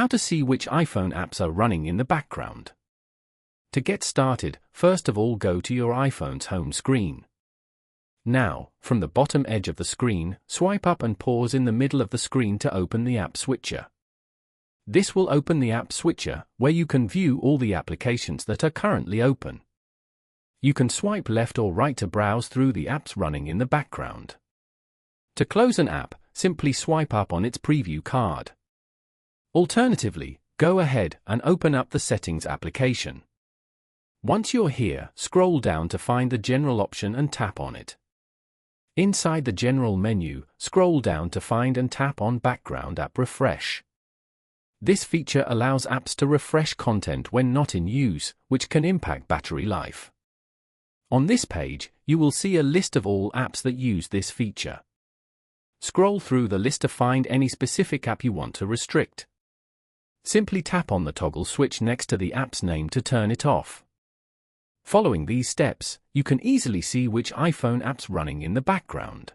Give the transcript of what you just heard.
How to see which iPhone apps are running in the background. To get started, first of all go to your iPhone's home screen. Now, from the bottom edge of the screen, swipe up and pause in the middle of the screen to open the app switcher. This will open the app switcher, where you can view all the applications that are currently open. You can swipe left or right to browse through the apps running in the background. To close an app, simply swipe up on its preview card. Alternatively, go ahead and open up the Settings application. Once you're here, scroll down to find the General option and tap on it. Inside the General menu, scroll down to find and tap on Background App Refresh. This feature allows apps to refresh content when not in use, which can impact battery life. On this page, you will see a list of all apps that use this feature. Scroll through the list to find any specific app you want to restrict. Simply tap on the toggle switch next to the app's name to turn it off. Following these steps, you can easily see which iPhone apps running in the background.